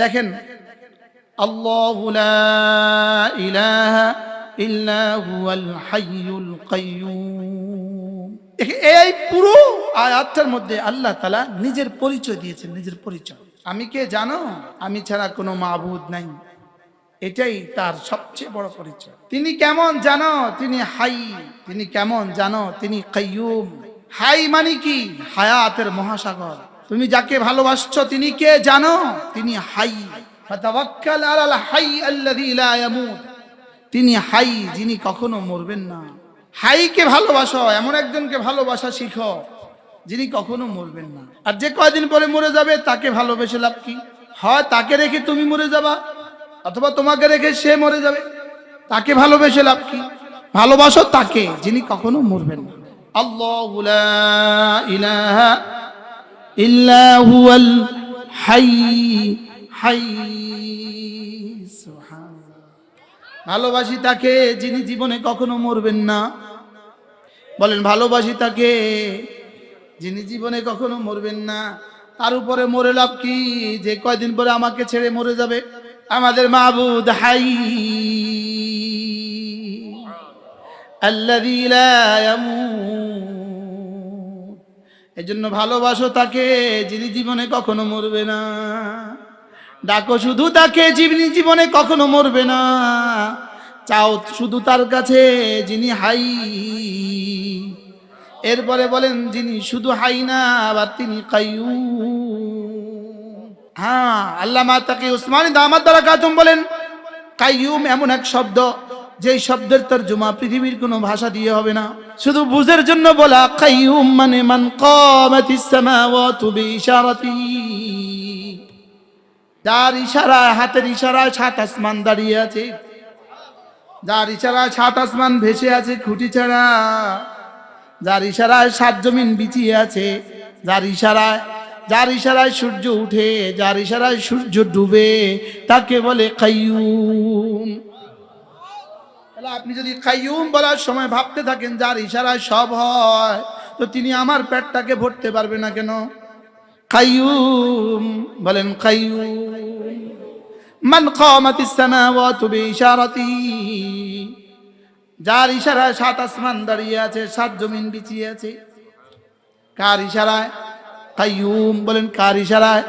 দেখেন, আল্লাহু লা ইলাহা ইল্লা হুয়াল হাইয়ুল কাইয়্যুম। এই পুরো আয়াতটার মধ্যে আল্লাহ তাআলা নিজের পরিচয় দিয়েছেন, নিজের পরিচয়। আমি কে জানো? আমি ছাড়া কোনো মাবুদ নাই। এটাই তার সবচেয়ে বড় পরিচয়। তিনি কেমন জানো? তিনি হাই। তিনি কেমন জানো? তিনি কাইয়ুম। হাই মানে কি? হায়াতের মহাসাগর। তুমি যাকে ভালোবাসছো তিনি কে জানো? তিনি হাই। ফাতাওয়াক্কাল আলাল হাই আল্লাযী লা ইয়ামুত। তিনি হাই, যিনি কখনো মরবেন না। হাইকে ভালোবাসো, এমন একজনকে ভালোবাসা শিখো যিনি কখনো মরবেন না। আর যে কয়দিন পরে মরে যাবে তাকে ভালোবেসে লাভ কি? হয় তাকে রেখে তুমি মরে যাবা, অথবা তোমাকে রেখে সে মরে যাবে। তাকে ভালোবেসে লাভ কি? ভালোবাসো তাকে যিনি কখনো মরবেন না। আল্লাহু লা ইলাহা ইল্লা হুয়াল হাই হাই। সুবহানাল্লাহ। ভালোবাসি তাকে যিনি জীবনে কখনো মরবেন না। বলেন, ভালোবাসি তাকে যিনি জীবনে কখনো মরবেন না। তার উপরে মরে লাভ কি? যে কয়দিন পরে আমাকে ছেড়ে মরে যাবে। আমাদের মাবুদ হাই আল্লাযী লা ইয়ামুত। এজন্য ভালোবাসো তাকে যিনি জীবনে কখনো মরবে না। ডাকো শুধু তাকে যিনি জীবনে কখনো মরবে না। চাও শুধু তার কাছে যিনি হাই। এরপরে বলেন, যিনি শুধু হাই না, আবার তিনি কাইয়ুম। হ্যাঁ, আল্লামা তাকি উসমানী দামাত বারাকাতুহু বলেন, কাইয়ুম এমন এক শব্দ যেই শব্দের তরজমা পৃথিবীর কোনো ভাষা দিয়ে হবে না। শুধু বুঝের জন্য বলা, কাইয়ুম মানে মান কামাতিস সামাওয়াতু বিইশারাতিহি। যার ইশারায়, হাতের ইশারায় সাত আসমান দাঁড়িয়ে আছে। যার ইশারায় সাত আসমান ভেসে আছে খুঁটি ছাড়া। যার ইশারায় সাত জমিন বিছিয়ে আছে। যার ইশারায় সূর্য উঠে, যার ইশারায় সূর্য ডুবে, তাকে বলে কাইয়ুম। তাহলে আপনি যদি কাইয়ুম বলার সময় ভাবতে থাকেন যার ইশারায় সব হয়, তো তিনি আমার পেটটাকে ভরতে পারবে না কেন? কাইয়ুম, বলেন কাইয়ুম। মান কামাতিস সামাওয়াতু বিইশারাতিহি। যার ইশারায় সাত আসমান দাঁড়িয়ে আছে, সাত জমিন বিছিয়ে আছে। কার ইশারায়? কাইয়ুম। বলেন, কার ইশারায়?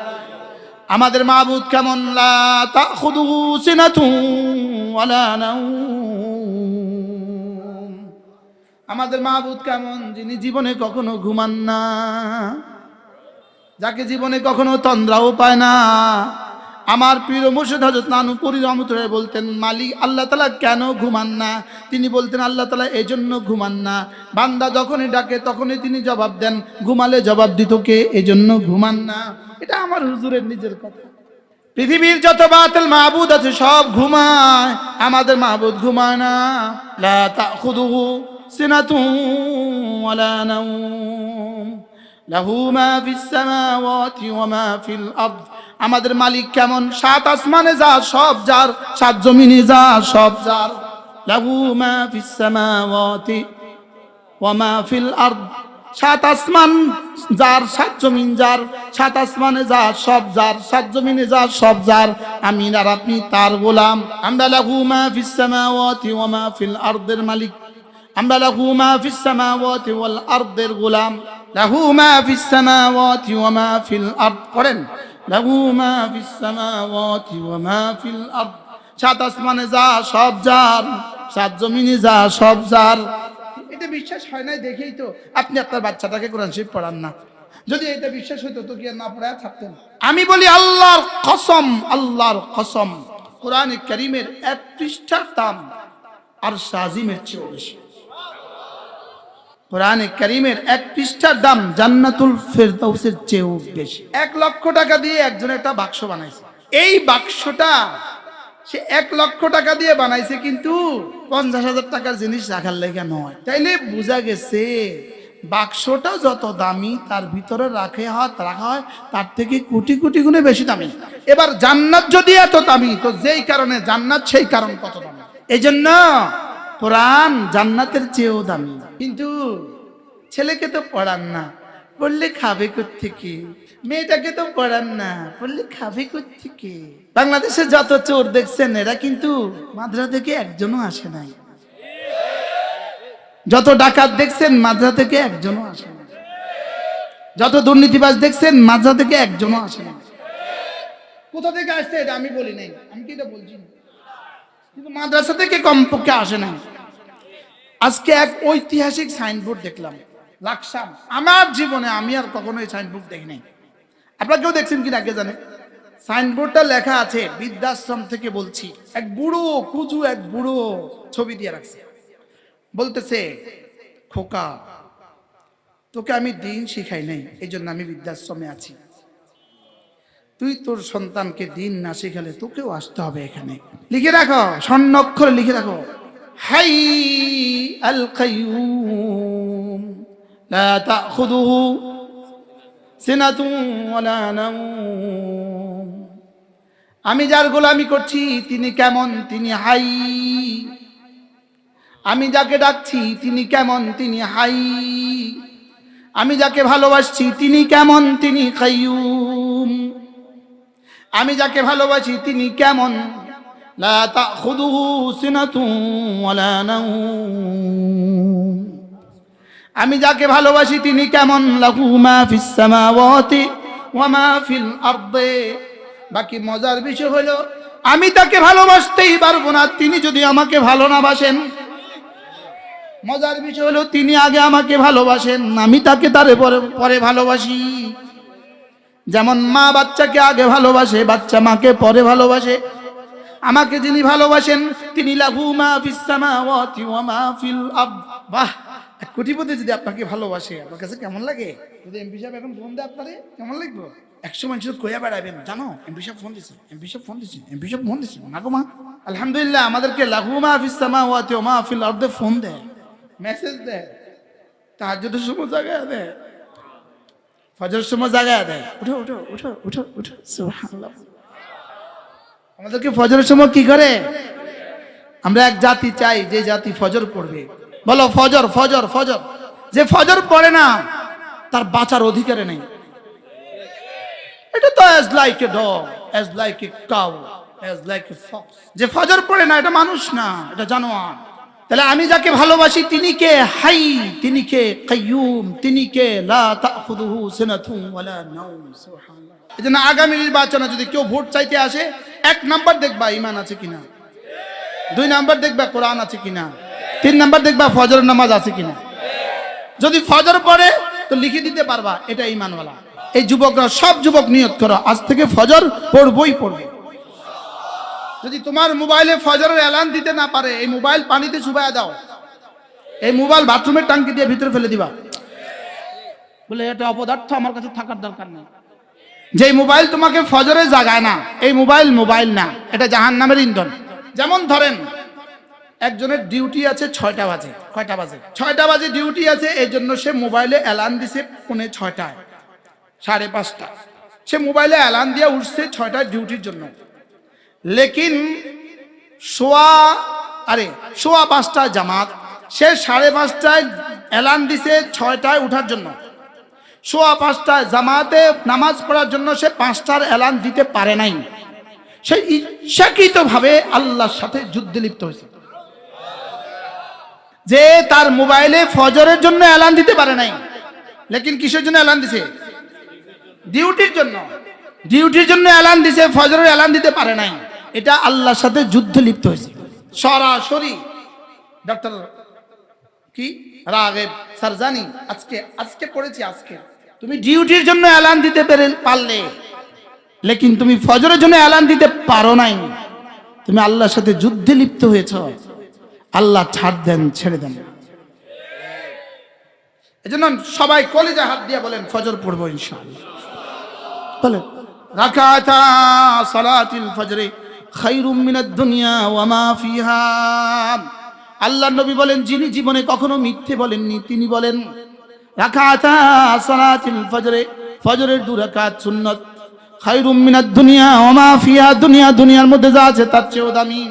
আমাদের মাবুদ কেমন? লা তাখুযুহু সিনাতুন ওয়ালা নাওম। আমাদের মাবুদ কেমন? যিনি জীবনে কখনো ঘুমান না, যাকে জীবনে কখনো তন্দ্রাও পায় না। আমার প্রিয় মুর্শিদ হযরত নানুপুরী রহমতুল্লাহ বলতেন, মালিক আল্লাহ তাআলা কেন ঘুমান না? তিনি বলতেন, আল্লাহ তাআলা এজন্য ঘুমান না, বান্দা যখনই ডাকে তখনই তিনি জবাব দেন। ঘুমালে জবাব দিত কে? এজন্য ঘুমান না। এটা আমার হুজুরের নিজের কথা। পৃথিবীর যত বাতিল মাবুদ আছে সব ঘুমায়, আমাদের মাবুদ ঘুমায় না। লা তাখুযুহু সিনাতুন ওয়ালা নাওম লাহু মা ফিস সামাওয়াতি ওয়া মা ফিল আরদ। আমাদের মালিক কেমন? সাত আসমানে যা সব যার, সাত জমিনে যা সব যার। লাহু মা ফিস সামাওয়াতি ওয়া মা ফিল আরদ। সাত আসমান যার, সাত জমিন যার, সাত আসমানে যা সব যার, সাত জমিনে যা সব যার। আমি আর আপনি তার গোলাম। আমরা লাহু মা ফিস সামাওয়াতি ওয়া মা ফিল আরদের মালিক। আমরা লাহু মা ফিস সামাওয়াতি ওয়াল আরদের গোলাম। লাহু মা ফিস সামাওয়াতি ওয়া মা ফিল আরদ। পড়েন, লাহু মা ফিস সামাওয়াতি ওয়া মা ফিল আরদ। সাত আসমানে যা সব যার, সাত জমিনে যা সব যার। এটা বিশ্বাস হয় না দেখেই তো আপনি আপনার বাচ্চাটাকে কোরআন শরীফ পড়ান না। যদি এটা বিশ্বাস হতো তো কি আর না পড়ায় থাকতেন? আমি বলি আল্লাহর কসম, আল্লাহর কসম, কোরআন কারীমের এক পৃষ্ঠার দাম আরশ আজিমের চেয়ে বেশি। কোরআন কারীমের এক পৃষ্ঠার দাম জান্নাতুল ফেরদাউসের চেয়েও বেশি। 1 লক্ষ টাকা দিয়ে একজন একটা বাক্স বানাইছে। এই বাক্সটা সে 1 লক্ষ টাকা দিয়ে বানাইছে, কিন্তু 50,000 টাকার জিনিস রাখার লেগে নয়। তাইলে বোঝা গেছে বাক্সটা যত দামি তার ভিতরে রাখা হয় তার থেকে কোটি কোটি গুণে বেশি দামি। এবার জান্নাত যদি এত দামি, তো যেই কারণে জান্নাত সেই কারণ কত দামি। এই জন্য কোরআন জান্নাতের চেয়েও দামি। কিন্তু ছেলেকে তো পড়ান না, পড়লে খাবে কোত্থেকে? মেয়েটাকে তো পড়ান না, পড়লে খাবে কোত্থেকে? বাংলাদেশে যত চোর দেখছেন এরা কিন্তু মাদ্রাসা থেকে একজনও আসে নাই। যত ডাকাত দেখছেন মাদ্রাসা থেকে একজনও আসে না। যত দুর্নীতিবাজ দেখছেন মাদ্রাসা থেকে একজনও আসে না। কোথা থেকে আসছে এটা আমি বলি নাই, আমি কি এটা বলছি না, কিন্তু মাদ্রাসা থেকে কমপক্ষে আসে না। আজকে এক ঐতিহাসিক সাইনবোর্ড দেখলাম লাকসাম। আমার জীবনে আমি আর কখনো এই সাইনবোর্ড দেখি নাই। আপনারা কেউ দেখছেন কিনা আগে জানে? সাইনবোর্ডটা লেখা আছে বৃদ্ধাশ্রম থেকে বলছি, এক বুড়ো কুজু এক বুড়ো ছবি দিয়ে রাখছে, বলতেছে খোকা তোকে আমি দিন শিখাই নাই, এই জন্য আমি বৃদ্ধাশ্রমে আছি। তুই তোর সন্তানকে দিন না শিখালে তোকেও আসতে হবে এখানে। লিখে রাখো, স্বর্ণ অক্ষরে লিখে রাখো, হাই আল কাইয়ুম লা তাখুযুহু সিনাতুন ওয়ালা নাওম। আমি যার গোলামি করছি তিনি কেমন, তিনি হাই। আমি যাকে ডাকছি তিনি কেমন, তিনি হাই। আমি যাকে ভালোবাসছি তিনি কেমন, তিনি কাইয়ুম। আমি যাকে ভালোবাসি তিনি কেমন, লা তাখুযুহু সিনাতুন ওয়ালা নাওম। আমি যাকে ভালোবাসি তিনি কেমন, লাহু মা ফিস সামাওয়াতি ওয়া মা ফিল আরদি। বাকি মজার বিষয় হলো আমি তাকে ভালোবাসতেই পারবো না তিনি যদি আমাকে ভালো না বাসেন। মজার বিষয় হলো তিনি আগে আমাকে ভালোবাসেন, আমি তাকে তারে পরে ভালোবাসি। যেমন মা বাচ্চাকে আগে ভালোবাসে, বাচ্চা মাকে পরে ভালোবাসে। আমাকে যিনি ভালোবাসেন তিনি লাহু মা ফিস সামাওয়াতি ওয়া মা ফিল আরদ। বাহ, এক কোটিপতি যদি আপনাকে ভালোবাসে আপনার কাছে কেমন লাগে? যদি এমপি সাহেব এখন ফোন দেয় আপনারে কেমন লাগবে? 100 মানুষের কইয়া বেড়াবেন, জানো এমপি সাহেব ফোন দিছে, এমপি সাহেব ফোন দিছে, এমপি সাহেব ফোন দিছে না গো মা। আলহামদুলিল্লাহ আমাদেরকে লাহু মা ফিস সামাওয়াতি ওয়া মা ফিল আরদ ফোন দেয়, মেসেজ দেয়, তাহাজ্জুদের সময় জাগায় দেয়, ফজরের সময় জাগায় দেয়, উঠো উঠো উঠো উঠো উঠো, সুবহানাল্লাহ। আমাদেরকে ফজরের সময় কি করে? আমরা এক জাতি চাই যে জাতি ফজর পড়বে। বলো ফজর ফজর ফজর। যে ফজর পড়ে না তার বাঁচার অধিকার নেই। এটা তো as like a dog, as like a cow, as like a fox। যে ফজর পড়ে না এটা মানুষ না, এটা জানোয়ার। তাহলে আমি যাকে ভালোবাসি তিনি কে হাই, তিনি কে কাইয়ুম, তিনি কে লা তাখুযুহু সিনাতুন ওয়ালা নাওম। সুবহানাল্লাহ। এজন্য আগামী নির্বাচনে যদি কেউ ভোট চাইতে আসে 1 নাম্বার দেখবা ঈমান আছে কিনা, 2 নাম্বার দেখবা কোরআন আছে কিনা, 3 নাম্বার দেখবা ফজরের নামাজ আছে কিনা। যদি ফজর পড়ে তো লিখে দিতে পারবা এটা ঈমানওয়ালা। এই যুবকরা সব যুবক নিয়ত করো আজ থেকে ফজর পড়বই পড়বে। যদি তোমার মোবাইলে ফজরের অ্যালার্ম দিতে না পারে এই মোবাইল পানিতে চুবাইয়া দাও, এই মোবাইল বাথরুমের ট্যাঙ্কি দিয়ে ভিতরে ফেলে দিবা, বলে এটা অপদার্থ আমার কাছে থাকার দরকার নেই। যে মোবাইল তোমাকে ফজরে জাগায় না এই মোবাইল না, এটা জাহান্নামের ইন্ধন। যেমন ধরেন একজনের ডিউটি আছে 6টা বাজে, কয়টা বাজে? 6টা বাজে ডিউটি আছে, এই জন্য সে মোবাইলে অ্যালার্ম দিছে 6:45 5:30। সে মোবাইলে অ্যালার্ম দিয়ে উঠছে 6টায় ডিউটির জন্য, লেকিন সোয়া 5টায় জামাত, সে 5:30টায় অ্যালার্ম দিছে 6টায় উঠার জন্য। 5:15টায় জামাতে নামাজ পড়ার জন্য সে 5টার অ্যালার্ম দিতে পারে নাই। সে ইচ্ছাকৃতভাবে আল্লাহর সাথে যুদ্ধে লিপ্ত হয়েছে। যে তার মোবাইলে ফজরের জন্য অ্যালার্ম দিতে পারে নাই, লেকিন কিসের জন্য অ্যালার্ম দিছে? ডিউটির জন্য। ডিউটির জন্য অ্যালার্ম দিছে, ফজরের অ্যালার্ম দিতে পারে নাই। এটা আল্লাহর সাথে যুদ্ধে লিপ্ত হয়েছে সরাসরি। ডক্টর কি রাগেব সারজানি আজকে পড়েছি, আজকে তুমি ডিউটির জন্য অ্যালার্ম দিতে পারলে, লেকিন তুমি ফজরের জন্য অ্যালার্ম দিতে পারো নাই, তুমি আল্লাহর সাথে যুদ্ধে লিপ্ত হয়েছ। আল্লাহ ছাড় দেন, ছেড়ে দেন। এজন্য সবাই কলিজা হাত দিয়ে বলেন ফজর পড়বো ইনশাআল্লাহ। বলেন রাকাতা সালাতুল ফজর খায়রুম মিনাদ দুনিয়া ওয়া মা ফিহা। আল্লাহর নবী বলেন যিনি জীবনে কখনো মিথ্যে বলেননি তিনি বলেন রাকাতা সালাতুল ফজর, ফজরের 2 রাকাত সুন্নাত, খায়রুম মিনাদ দুনিয়া ওয়া মা ফিহা, দুনিয়ার মধ্যে যা আছে তার চেয়েও দামি।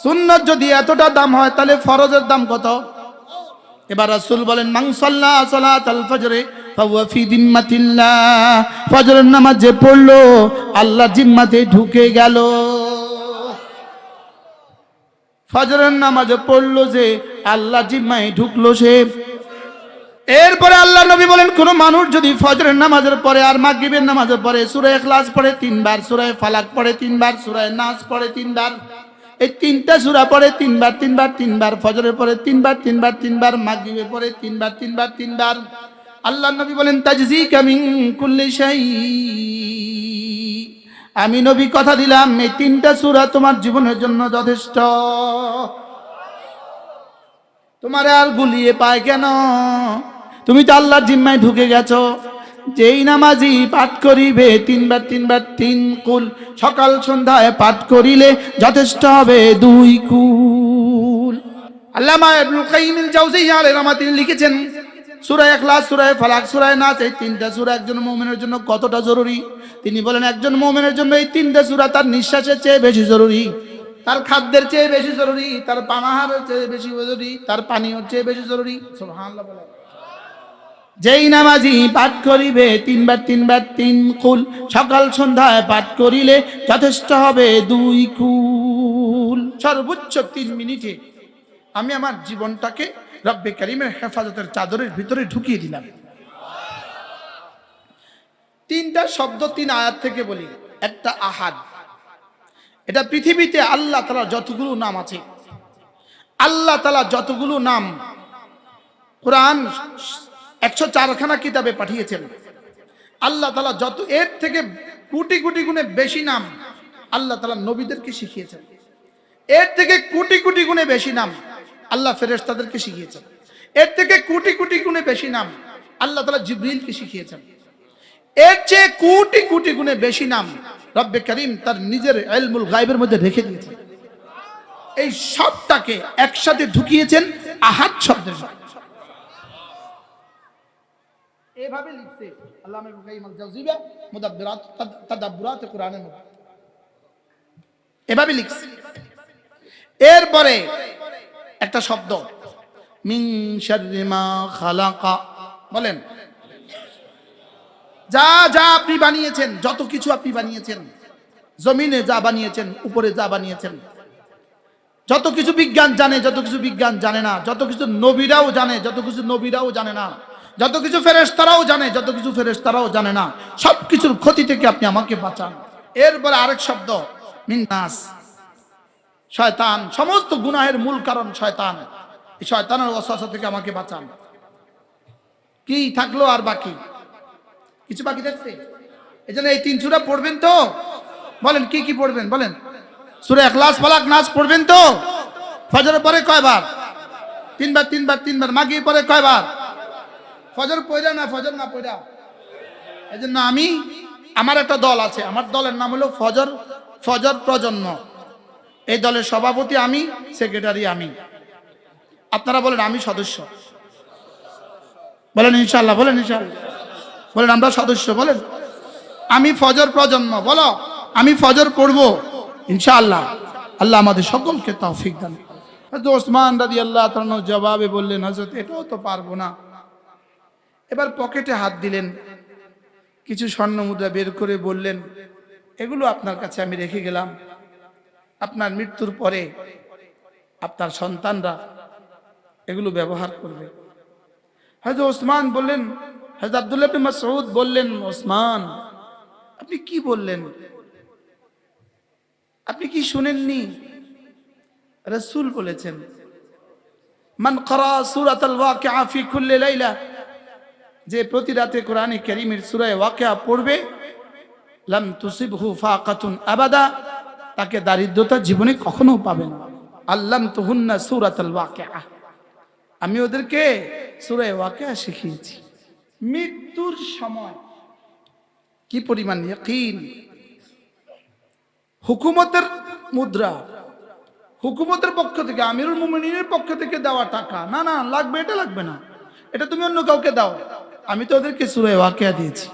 সুন্নাত যদি এতটা দাম হয় তাহলে ফরজের দাম কত? এবার রাসূল বলেন মান সাল্লা সালাতাল ফজর, ফাহুয়া ফি যিম্মাতিল্লাহ, ফজরের নামাজ যে পড়লো আল্লাহর জিম্মাতে ঢুকে গেল। ফজরের নামাজ পড়লো যে আল্লাহর জিম্মায় ঢুকলো সে। এরপরে আল্লাহ নবী বলেন, কোন মানুষ যদি ফজরের নামাজের পরে আর মাগরিবের নামাজের পরে সূরা ইখলাস পড়ে 3 বার, সূরা ফালাক পড়ে 3 বার, সূরা নাস পড়ে 3 বার, এই তিনটা সূরা পড়ে 3 বার 3 বার 3 বার, ফজরের পরে 3 বার 3 বার 3 বার, মাগরিবের পরে 3 বার 3 বার 3 বার, আল্লাহ নবী বলেন তাজজিকা মিন কুল্লি শাই, আমি নবী কথা দিলাম এই তিনটা সূরা তোমার জীবনের জন্য যথেষ্ট। তোমারে আর গুলিয়ে পায় কেন? তুমি তো আল্লাহর জিম্মায় ঢুকে গেছো। যেই নামাজি পাঠ করিবে 3 বার 3 বার 3 কুল, সকাল সন্ধ্যায় পাঠ করিলে যথেষ্ট হবে 2 কুল। আল্লামা ইবনুল কাইয়িম আল জাওজিয়্যা আলাইহিস রাহমাত তিনি লিখেছেন, সূরা ইখলাস, সূরা ফালাক, সূরা নাস এই তিনটা সূরা একজন মুমিনের জন্য কতটা জরুরি। তিনি বলেন একজন মুমিনের জন্য এই তিনটা সূরা তার নিঃশ্বাসের চেয়ে বেশি জরুরি, তার খাদ্যের চেয়ে বেশি জরুরি, তার পানাহারের চেয়ে বেশি জরুরি, তার পানীয়র চেয়ে বেশি জরুরি। সুবহানাল্লাহ বলেন। যেই নামাজি পাঠ করিবে 3 বার 3 বার 3 কুল, সকাল সন্ধ্যায় পাঠ করিলে যথেষ্ট হবে 2 কুল। সর্বোচ্চ 3 মিনিটে আমি আমার জীবনটাকে রব্বে কারীমের হেফাজতের চাদরের ভিতরে ঢুকিয়ে দিলাম। 3টা শব্দ 3 আয়াত থেকে বলি। একটা আহাদ, এটা পৃথিবীতে আল্লাহ তাআলা যতগুলো নাম আছে, আল্লাহ তাআলা যতগুলো নাম কোরআন 104খানা কিতাবে পাঠিয়েছেন, আল্লাহ তাআলা যত এর থেকে কোটি কোটি গুণে বেশি নাম আল্লাহ তাআলা নবীদেরকে শিখিয়েছেন, এর থেকে কোটি কোটি গুণে বেশি নাম আল্লাহ ফেরেশতাদেরকে শিখিয়েছেন, এর থেকে কোটি কোটি গুণে বেশি নাম আল্লাহ তাআলা জিবরিলকে শিখিয়েছেন, এর চেয়ে কোটি কোটি গুণে বেশি নাম রব্বে কারীম তার নিজের ইলমুল গায়বের মধ্যে রেখে দিয়েছেন। এই সবটাকে একসাথে ঢুকিয়েছেন আহাদ শব্দের সাথে। এভাবে লিখছে আল্লামা ইবনুল কাইয়িম আল জাওজিয়্যা মুদাব্বিরাত তাদাব্বুরাত কোরআনের মধ্যে, এভাবে লিখছে। এরপরে একটা শব্দ মিন শাররি মা খালাকা, বলেন যা যা আপনি বানিয়েছেন, যত কিছু আপনি বানিয়েছেন, জমিনে যা বানিয়েছেন, উপরে যা বানিয়েছেন, যত কিছু বিজ্ঞান জানে, যত কিছু বিজ্ঞান জানে না, যত কিছু নবীরাও জানে, যত কিছু নবীরাও জানে না, যত কিছু ফেরেশতারাও জানে, যত কিছু ফেরেশতারাও জানে না, সবকিছুর ক্ষতি থেকে আপনি আমাকে বাঁচান। এরপরে আরেক শব্দ মিন নাস, শয়তান, সমস্ত গুনাহের মূল কারণ শয়তান, এই শয়তানের ওয়াসওয়াসা থেকে আমাকে বাঁচান। কি থাকলো আর বাকি? কিছু বাকি থাকছে? এজন্য এই 3 সূরা পড়বেন তো? বলেন কি কি পড়বেন বলেন? সূরা ইখলাস, ফালাক, নাস পড়বেন তো? ফজরের পরে কয়বার? 3 বার 3 বার 3 বার। মাগরিব পরে কয়বার? ফজর পড়া না ফজর না পড়া। এজন্য আমার একটা দল আছে, আমার দলের নাম হলো ফজর প্রজন্ম। এই দলের সভাপতি আমি, সেক্রেটারি আমি। আপনারা বলেন আমি সদস্য, বলেন ইনশাআল্লাহ, বলেন ইনশাআল্লাহ, বলেন আমরা সদস্য, বলেন আমি ফজর প্রজন্ম, বলো আমি ফজর পড়বো ইনশাআল্লাহ। আল্লাহ আমাদের সকলকে তৌফিক দান। হযরত ওসমান রাদিয়াল্লাহু তাআলা জবাবে বললেন, হযরত এটাও তো পারবো না। এবার পকেটে হাত দিলেন, কিছু স্বর্ণ মুদ্রা বের করে বললেন, এগুলো আপনার কাছে আমি রেখে গেলাম, আপনার মৃত্যুর পরে আপনার সন্তানরা এগুলো ব্যবহার করবে। হযরত ওসমান বললেন, হযরত আব্দুল্লাহ ইবনে মাসউদ বললেন, ওসমান আপনি কি বললেন? আপনি কি শুনেননি? রাসূল বলেছেন, মান ক্বারা সূরাতাল ওয়াকিআ ফি কুল্লি লাইলা, যে প্রতি রাতে কোরআনে কারীমের সূরা ওয়াকিআ পড়বে, লাম তুসিবহু ফাকাতুন আবাদা, তাকে দারিদ্রতা জীবনে কখনো পাবে না। আল্লামতুহুন্না সূরাতাল ওয়াকিআ, আমি ওদেরকে সূরা ওয়াকিআ শিখিয়েছি। মৃত্যুর সময় কি পরিমাণ ইয়াকিন! হুকুমতের মুদ্রা, হুকুমতের পক্ষ থেকে, আমিরুল মুমিনিনের পক্ষ থেকে দেওয়া টাকা, না না লাগবে, এটা লাগবে না, এটা তুমি অন্য কাউকে দাও, আমি তো ওদেরকে সূরা ওয়াকিআ দিয়েছি।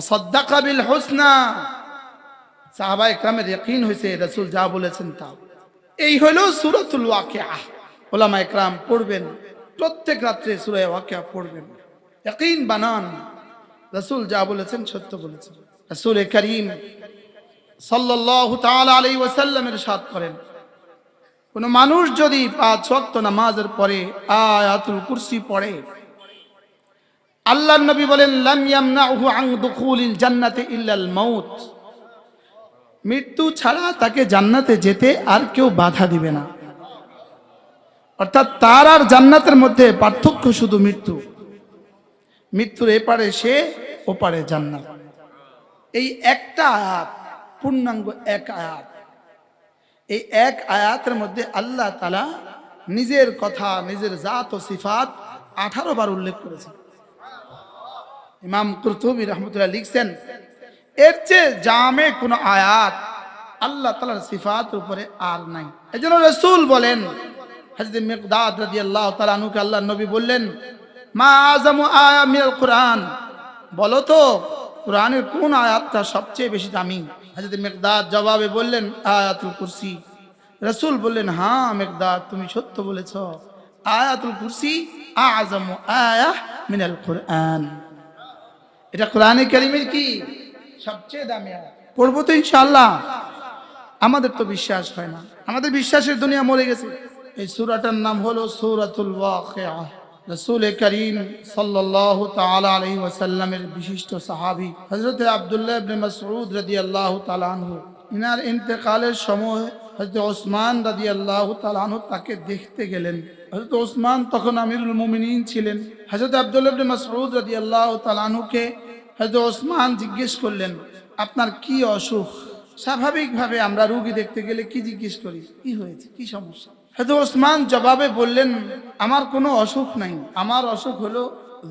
সাদ্দাকা বিল হুসনা, সাহাবায়ে কেরামের ইয়াকিন হয়েছে রাসূল যা বলেছেন তা। এই হলো সূরাতুল ওয়াকিআ। উলামায়ে কেরাম পড়বেন, প্রত্যেক রাত্রে সূরা ওয়াকিআ পড়বেন, ইয়াকিন বানান, রাসূল যা বলেছেন সত্য বলেছেন। রাসূল করিম সাল্লাল্লাহু তাআলা আলাইহি ওয়াসাল্লাম ইরশাদ করেন, কোন মানুষ যদি 5 ওয়াক্ত নামাজের পরে আয়াতুল কুরসি পড়ে, আল্লাহর নবী বলেন লাম ইয়ামনাহু আন দুখুলিল জান্নাতি ইল্লাল মাউত, মৃত্যু ছাড়া তাকে জান্নাতে যেতে আর কেউ বাধা দিবে না। অর্থাৎ তার আর জান্নাতের মধ্যে পার্থক্য শুধু মৃত্যু। মৃত্যুর এপারে সে, ওপারে জান্নাত। এই একটা আয়াত, পূর্ণাঙ্গ এক আয়াত, এই এক আয়াতের মধ্যে আল্লাহ তাআলা নিজের কথা, নিজের জাত ও সিফাত 18 বার উল্লেখ করেছেন। ইমাম কুরতুবী রাহমাতুল্লাহ লিখছেন, এর চেয়ে জামে কোন আয়াত আল্লাহ তাআলার সিফাতের উপরে আর নাই। এজন্য রাসূল বলেন, হযরত মিকদাদ রাদিয়াল্লাহু তাআলা আনহুকে আল্লাহর নবী বললেন, মা আযামু আয়া মিনাল কুরআন, বলো তো কোরআনের কোন আয়াতটা সবচেয়ে বেশি দামি? হযরত মিকদাদ জবাবে বললেন, আয়াতুল কুরসি। রাসূল বললেন, হ্যাঁ মিকদাদ, তুমি সত্য বলেছ, আয়াতুল কুরসি আযামু আয়া মিনাল কুরআন। এটা কোরআনে কারীমের কি সবচেয়ে দামি আয়াত। পড়বো তো ইনশাআল্লাহ। আমাদের তো বিশ্বাস হয় না, আমাদের বিশ্বাসের দুনিয়া মরে গেছে। এই সূরাটার নাম হলো সূরাতুল ওয়াকিয়া। রাসূল করিম সাল্লাল্লাহু তাআলা আলাইহি ওয়াসাল্লামের বিশিষ্ট সাহাবী হযরত আব্দুল্লাহ ইবনে মাসউদ রাদিয়াল্লাহু তাআলা আনহু, ইনার ইন্তেকালের সময় হযরত ওসমান রাদিয়াল্লাহু তাআলা আনহু তাকে দেখতে গেলেন। হযরত ওসমান তখন আমিরুল মুমিনিন ছিলেন। হযরত আব্দুল্লাহ ইবনে মাসউদ রাদিয়াল্লাহু তাআলা আনহুকে হযরত ওসমান জিজ্ঞেস করলেন, আপনার কি অসুখ? স্বাভাবিকভাবে আমরা রোগী দেখতে গেলে কি জিজ্ঞেস করি, কি হয়েছে, কি সমস্যা? হযরত ওসমান জবাবে বললেন, আমার কোনো অসুখ নাই, আমার অসুখ হলো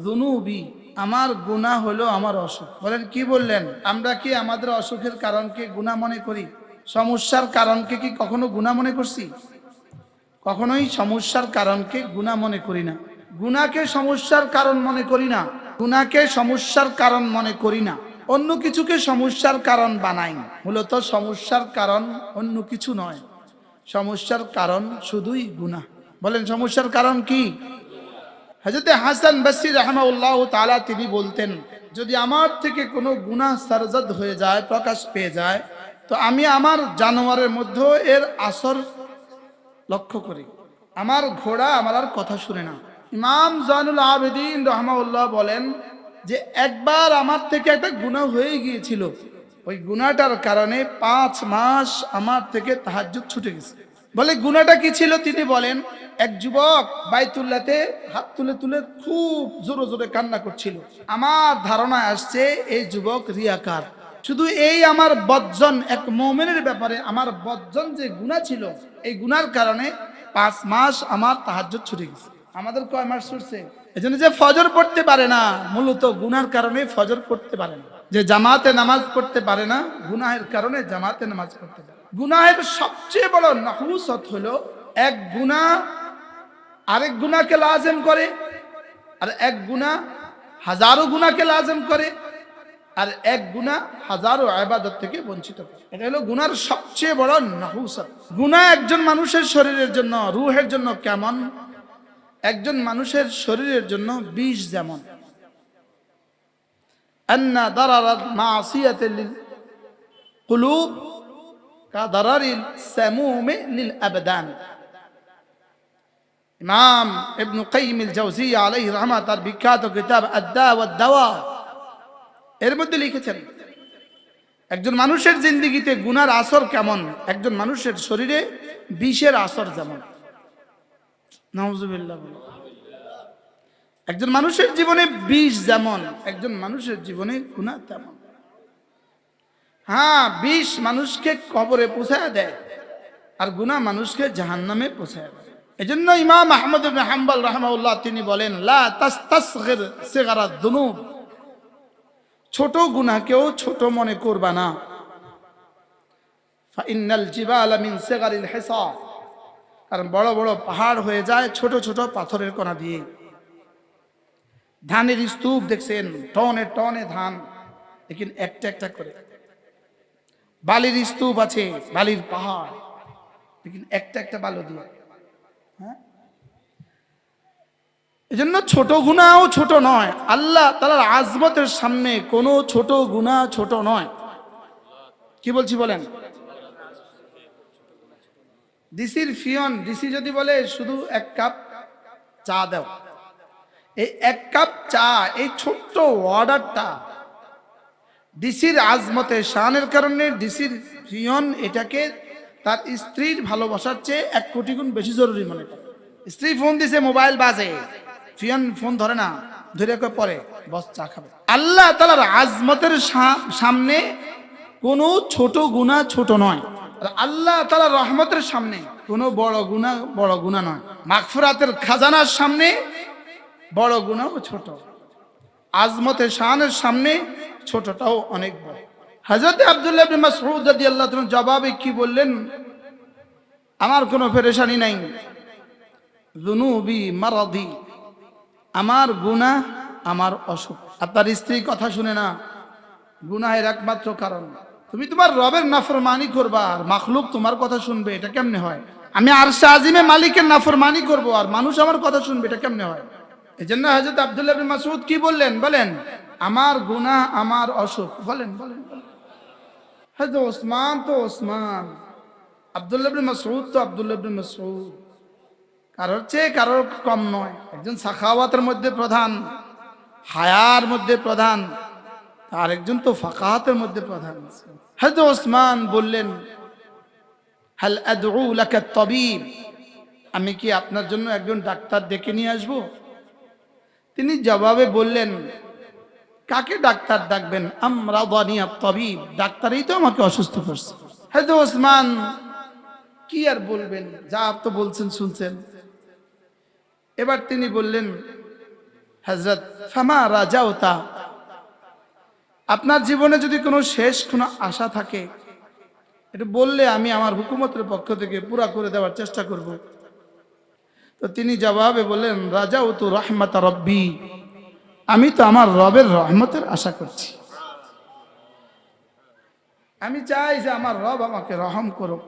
যুনুবি, আমার গুনাহ হলো আমার অসুখ। বলেন কি বললেন? আমরা কি আমাদের অসুখের কারণকে গুনাহ মনে করি? সমস্যার কারণকে কি কখনো গুনাহ মনে করছি? কখনোই সমস্যার কারণকে গুনাহ মনে করি না। গুনাহকে সমস্যার কারণ মনে করি না, গুনাহকে সমস্যার কারণ মনে করি না, অন্য কিছুকে সমস্যার কারণ বানাই। মূলত সমস্যার কারণ অন্য কিছু নয়, সমস্যার কারণ শুধুই গুনাহ। বলেন সমস্যার কারণ কি? হযরত হাসান বসরি রাহিমাহুল্লাহ তাআলা তিনি বলতেন, যদি আমার থেকে কোনো গুনাহ সারজাদ হয়ে যায়, প্রকাশ পেয়ে যায়, তো আমি আমার জানোয়ারের মধ্যে এর আসর লক্ষ্য করি। আমার ঘোড়া আমার আর কথা শুনে না। ইমাম জানুল আবেদিন রাহিমাহুল্লাহ বলেন যে একবার আমার থেকে একটা গুনাহ হয়ে গিয়েছিল, ওই গুনাহটার কারণে 5 মাস আমার থেকে তাহাজ্জুদ ছুটে গেছে। বলে গুনাহটা কি ছিল? তিনি বলেন, এক যুবক বাইতুল্লাহতে হাত তুলে তুলে খুব জোরে জোরে কান্না করছিল। আমার ধারণায় আসছে এই যুবক রিয়াকার। শুধু এই আমার বজ্জন, এক মুমিনের ব্যাপারে আমার বজ্জন যে গুনাহ ছিল, এই গুনার কারণে 5 মাস আমার তাহাজ্জুদ ছুটে গেছে। আমাদের কয় মাস ছুটছে? এজন্য যে ফজর পড়তে পারে না, মূলত গুনার কারণে ফজর পড়তে পারে না। যে জামাতে নামাজ পড়তে পারে না, গুনাহের কারণে জামাতে নামাজ পড়তে পারে। গুনাহের সবচেয়ে বড় নাহুসত হলো এক গুনাহ আরেক গুনাহকে লাজিম করে, আর এক গুনাহ হাজারো গুনাহকে লাজিম করে, আর এক গুনাহ হাজারো ইবাদত থেকে বঞ্চিত করে। এটা হলো গুনার সবচেয়ে বড় নাহুসত। গুনাহ একজন মানুষের শরীরের জন্য, রূহের জন্য কেমন? একজন মানুষের শরীরের জন্য বিষ যেমন। আন্না দারারাত মাসিয়াতিল কুলুব কা দারারিল সামুমি লিল আবদান। ইমাম ইবনে কাইয়িম আল জাওজিয়া আলাইহি রাহমাত তার বিখ্যাত কিতাব আদ-দা ওয়াদ দাওয়া এর মধ্যে লিখেছেন, একজন মানুষের জিন্দেগিতে গুনার আসর কেমন, একজন মানুষের শরীরে বিষের আসর যেমন। নাউজুবিল্লাহ। একজন মানুষের জীবনে বিষ যেমন, একজন মানুষের জীবনে গুনাহ তেমন। হ্যাঁ, বিষ মানুষকে কবরে পৌঁছায় দেয়, আর গুনাহ মানুষকে জাহান্নামে পৌঁছায় দেয়। এজন্য ইমাম আহমদ ইবনে হাম্বল রাহিমাহুল্লাহ তিনি বলেন, লা তাস্তাসগির সিগারাত যুনুব, ছোট গুনাহকেও ছোট মনে করবা না। ফাইন্নাল জিবালা মিন সিগারিল হিসা, কারণ বড় বড় পাহাড় হয়ে যায় ছোট ছোট পাথরের কণা দিয়ে। ধানের স্তূপ দেখছেন, টনে টনে ধান, लेकिन একটা একটা করে। বালির স্তূপ আছে, বালির পাহাড়, लेकिन একটা একটা বালু দিয়ে। হ্যাঁ, এজন্য ছোট গুনাহও ছোট নয়, আল্লাহ তাআলার আজমতের সামনে কোনো ছোট গুনাহ ছোট নয়। কি বলছি বলেন? ডিসির ফিয়ন, ডিসি যদি বলে শুধু 1 কাপ চা দাও, এই 1 কাপ চা, এই ছোট্ট অর্ডারটা ডিসির আজমতে শানের কারণে ডিসির ফিয়ন এটাকে তার স্ত্রীর ভালোবাসার চেয়ে 1 কোটি গুণ বেশি জরুরি মনে করে। স্ত্রী ফোন দিছে, মোবাইল বাজে, ফিয়ন ফোন ধরে না, ধরে পরে বস চা খাবে। আল্লাহ তাআলার আজমতের সামনে কোনো ছোট গুনাহ ছোট নয়, আর আল্লাহ তাআলার রহমতের সামনে কোনো বড় গুনাহ নয়। মাগফিরাতের খাজানার সামনে বড় গুনাহ ছোট, আজমতে শানের সামনে ছোটটাও অনেক বড়। হযরত আব্দুল্লাহ ইবনে মাসউদ রাদিয়াল্লাহু তাআলা জবাবে কি বললেন? আমার কোনো পেরেশানি নাই, যুনুবি মারাদি, আমার গুনাহ আমার অসুখ। আপনার স্ত্রী কথা শুনে না, গুনাহের একমাত্র কারণ তুমি তোমার রবের নাফরমানি করবা আর মাখলুক তোমার কথা শুনবে, এটা কেমনে হয়? আমি আরশে আজিমে মালিকের নাফরমানি করব আর মানুষ আমার কথা শুনবে, এটা কেমনে হয়? এজন্য হযরত আব্দুল্লাহ ইবনে মাসউদ কি বললেন? বলেন, আমার গুনাহ আমার অসুখ। বলেন বলেন বলেন। হযরত ওসমান তো ওসমান, আব্দুল্লাহ ইবনে মাসউদ তো আব্দুল্লাহ ইবনে মাসউদ, কারোর চেয়ে কারোর কম নয়। একজন সাখাওয়াতের মধ্যে প্রধান, হায়ার মধ্যে প্রধান, আর একজন তো ফাকাহাতের মধ্যে প্রধান। হযরত ওসমান বললেন, হাল আদউ লাকা তাবিব, আমি কি আপনার জন্য একজন ডাক্তার ডেকে নিয়ে আসব? তিনি জবাবে বললেন, কাকে ডাক্তার ডাকবেন? আমরাদানি আত-তাবিব, ডাক্তারই তো আমাকে অসুস্থ করছে। হযরত ওসমান কি আর বলবেন, যা তো বলছেন শুনছেন। এবার তিনি বললেন, হযরত ফামা রাজাউতা, আপনার জীবনে যদি কোনো শেষ কোনো আশা থাকে এটা বললে আমি আমার হুকুমতের পক্ষ থেকে পুরা করে দেওয়ার চেষ্টা করব। তো তিনি জবাবে বললেন, রাজাউতু রাহমাতা রব্বি, আমি তো আমার রবের রহমতের আশা করছি। আমি চাই যে আমার রব আমাকে রহম করুক।